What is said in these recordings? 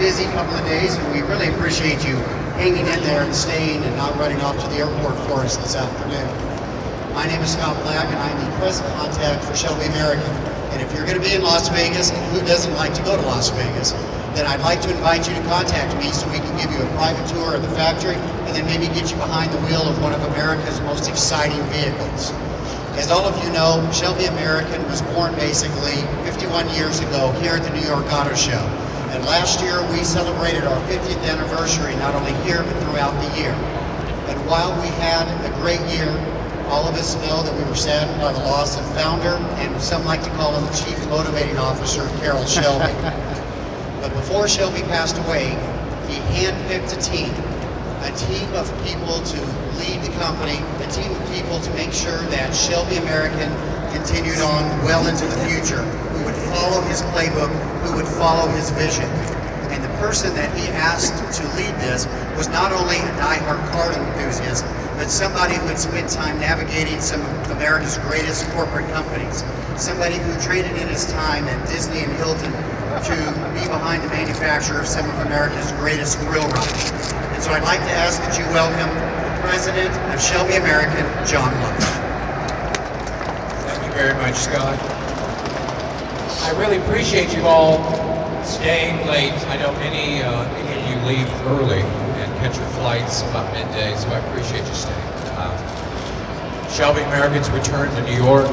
busy couple of days, and we really appreciate you hanging in there and staying and not running off to the airport for us this afternoon. My name is Scott Black, and I'm the press contact for Shelby American. And if you're going to be in Las Vegas, and who doesn't like to go to Las Vegas, then I'd like to invite you to contact me so we can give you a private tour of the factory and then maybe get you behind the wheel of one of America's most exciting vehicles. As all of you know, Shelby American was born basically 51 years ago here at the New York Auto Show. And last year we celebrated our 50th anniversary, not only here but throughout the year. And while we had a great year, all of us know that we were saddened by the loss of founder, and some like to call him Chief Motivating Officer, Carroll Shelby. But before Shelby passed away, he handpicked a team of people to lead the company, a team of people to make sure that Shelby American continued on well into the future, who would follow his playbook, who would follow his vision. And the person that he asked to lead this was not only a diehard car enthusiast, but somebody who had spent time navigating some of America's greatest corporate companies. Somebody who traded in his time at Disney and Hilton to be behind the manufacture of some of America's greatest grill rides. And so I'd like to ask that you welcome the president of Shelby American, John Love. Thank you very much, Scott. I really appreciate you all staying late. I know many of you leave early and catch your flights about midday, so I appreciate you staying. Shelby American's return to New York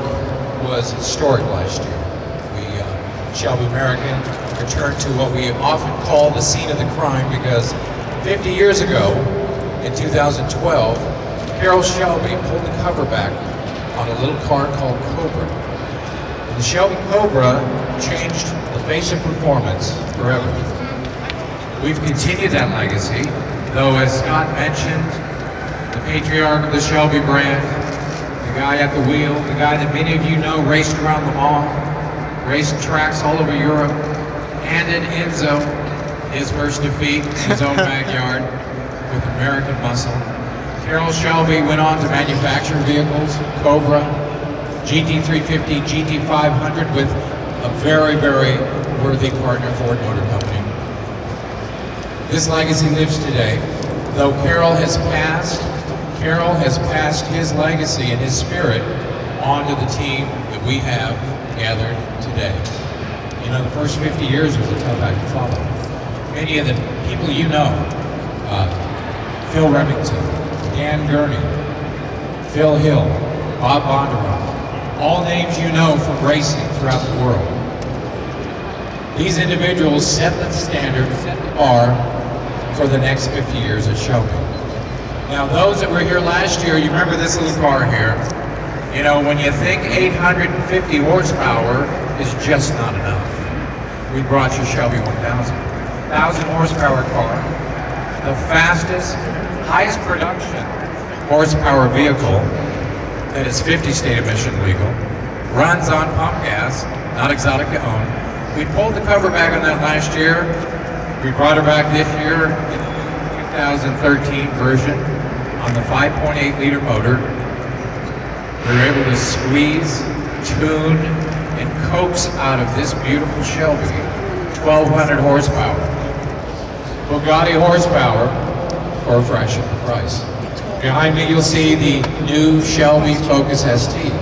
was historic last year. Shelby American returned to what we often call the scene of the crime, because 50 years ago, in 2012, Carroll Shelby pulled the cover back on a little car called Cobra. And the Shelby Cobra changed the face of performance forever. We've continued that legacy, though, as Scott mentioned, the patriarch of the Shelby brand, the guy at the wheel, the guy that many of you know raced around the mall, raced tracks all over Europe, handed Enzo his first defeat in his own backyard with American muscle. Carroll Shelby went on to manufacture vehicles, Cobra, GT350, GT500, with a very, very worthy partner, Ford Motor Company. This legacy lives today. Though Carroll has passed his legacy and his spirit onto the team that we have gathered today. You know, the first 50 years was a tough act to follow. Many of the people you know, Phil Remington, Dan Gurney, Phil Hill, Bob Bondurant, all names you know from racing throughout the world. These individuals set the standard, set the bar for the next 50 years at Shelby. Now, those that were here last year, you remember this little car here. You know, when you think 850 horsepower is just not enough, we brought you Shelby 1000. 1,000 horsepower car, the fastest, highest production horsepower vehicle that is 50 state emission legal, runs on pump gas, not exotic to own. We pulled the cover back on that last year. We brought her back this year in the 2013 version on the 5.8 liter motor. We were able to squeeze, tune, and coax out of this beautiful Shelby 1,200 horsepower. Bugatti horsepower for a fraction of the price. Behind me you'll see the new Shelby Focus ST.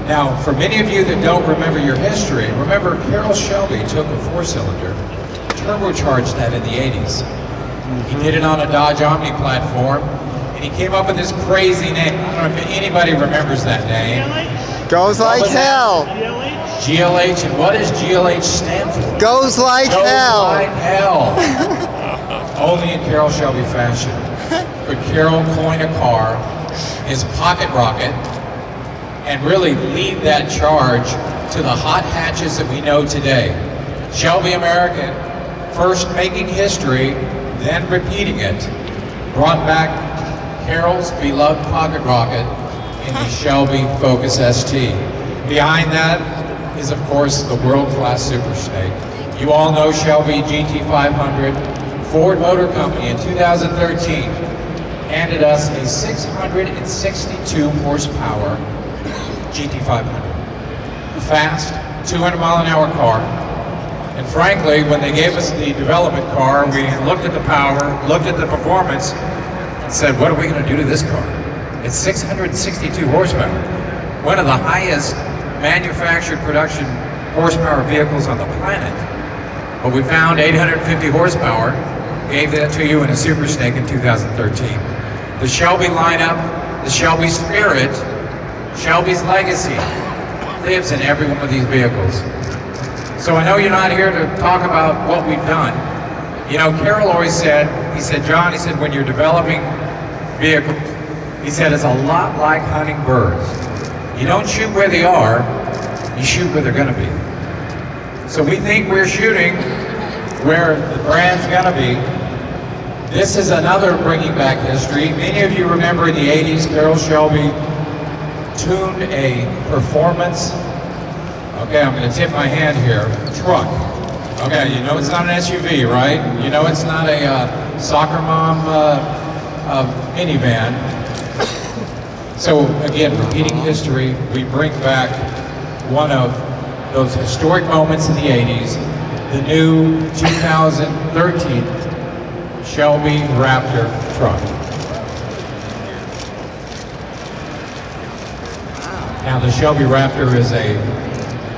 Now, for many of you that don't remember your history, remember Carroll Shelby took a 4-cylinder, turbocharged that in the 80s. He did it on a Dodge Omni platform, and he came up with this crazy name. I don't know if anybody remembers that name. Goes like hell. GLH, and what does GLH stand for? Goes like hell. Goes like hell. Only in Carroll Shelby fashion. But Carroll coin a car, his pocket rocket, and really lead that charge to the hot hatches that we know today. Shelby American, first making history, then repeating it, brought back Carroll's beloved pocket rocket in the Shelby Focus ST. Behind that is, of course, the world-class Super Snake. You all know Shelby GT500. Ford Motor Company in 2013 handed us a 662 horsepower GT500. Fast, 200 mile an hour car, And frankly, when they gave us the development car, we looked at the power, looked at the performance, and said, what are we going to do to this car? It's 662 horsepower, one of the highest manufactured production horsepower vehicles on the planet. But we found 850 horsepower, gave that to you in a Super Snake in 2013. The Shelby lineup, the Shelby spirit, Shelby's legacy lives in every one of these vehicles. So I know you're not here to talk about what we've done. You know, Carroll always said, he said, John, he said, when you're developing vehicles, he said, it's a lot like hunting birds. You don't shoot where they are, you shoot where they're gonna be. So we think we're shooting where the brand's gonna be. This is another bringing back history. Many of you remember in the 80s, Carroll Shelby tuned a performance, okay, I'm gonna tip my hand here, truck. Okay, you know it's not an SUV, right? You know it's not a soccer mom minivan. So again, repeating history, we bring back one of those historic moments in the 80s, the new 2013 Shelby Raptor truck. Now the Shelby Raptor is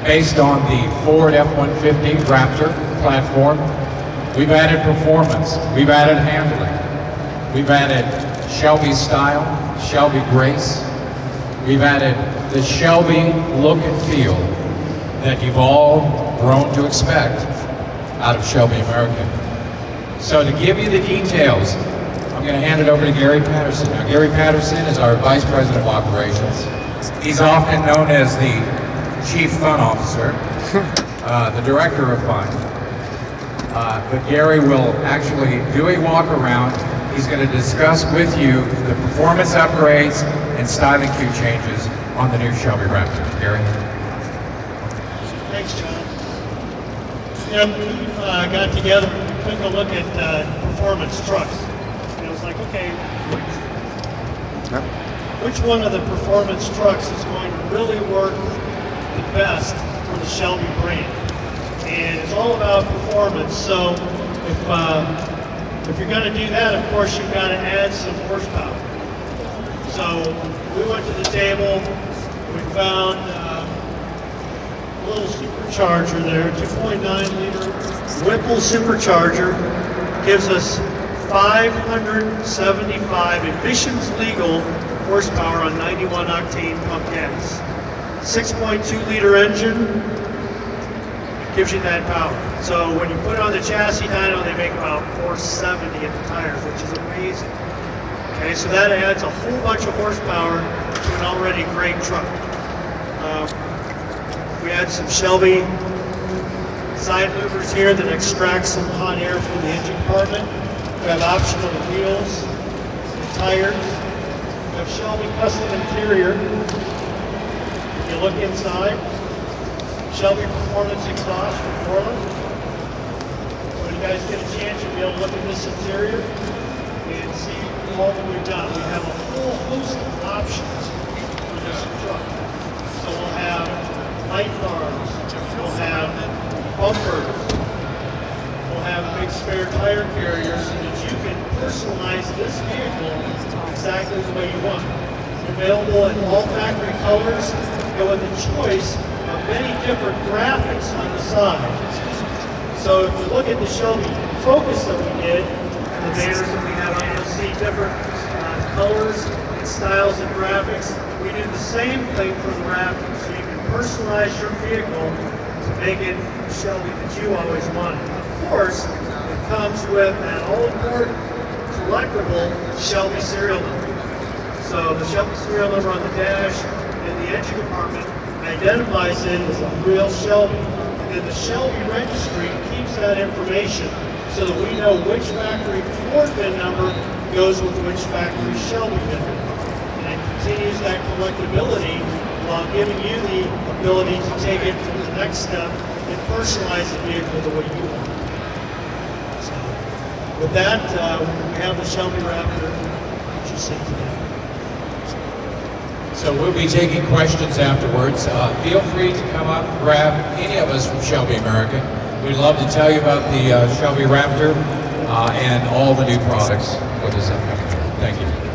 based on the Ford F-150 Raptor platform. We've added performance, we've added handling, we've added Shelby style, Shelby grace. We've added the Shelby look and feel that you've all grown to expect out of Shelby American. So to give you the details, I'm going to hand it over to Gary Patterson. Now Gary Patterson is our Vice President of Operations. He's often known as the Chief Fun Officer, the Director of Fun. But Gary will actually do a walk around. He's going to discuss with you the performance upgrades and styling cue changes on the new Shelby Raptor. Gary? Thanks, John. Yeah, we got together, took a look at performance trucks. And it was like, okay, which one of the performance trucks is going to really work the best for the Shelby brand? And it's all about performance. So if you're going to do that, of course, you've got to add some horsepower. So we went to the table, we found a little supercharger there, 2.9 liter Whipple supercharger, gives us 575 emissions legal horsepower on 91 octane pump gas. 6.2 liter engine gives you that power. So when you put it on the chassis dyno, they make about 470 at the tires, which is amazing. Okay, so that adds a whole bunch of horsepower to an already great truck. We had some Shelby side movers here that extract some hot air from the engine compartment. We have optional wheels, tires. We have Shelby custom interior. If you look inside, Shelby Performance exhaust from Portland. When you guys get a chance, you'll be able to look at this interior and see all that we've done. We have a whole host of options for this truck. So we'll have light bars, we'll have bumpers, we'll have big spare tire carriers so that you can personalize this vehicle exactly the way you want. It's available in all factory colors and with a choice of many different graphics on the side. So if you look at the Shelby Focus that we did, the banners that we have on, you'll see different colors and styles and graphics. We do the same thing for the Raptor, so you can personalize your vehicle to make it the Shelby that you always wanted. Of course, it comes with an all-important collectible Shelby serial number. So the Shelby serial number on the dash in the engine compartment identifies it as a real Shelby. And the Shelby registry keeps that information so that we know which factory Ford VIN number goes with which factory Shelby VIN number. And it continues that collectability while giving you the ability to take it to the next step and personalize the vehicle the way you want. So, with that, we have the Shelby Raptor, which you see today. So we'll be taking questions afterwards. Feel free to come up and grab any of us from Shelby American. We'd love to tell you about the Shelby Raptor and all the new products for this upcoming year. Thank you.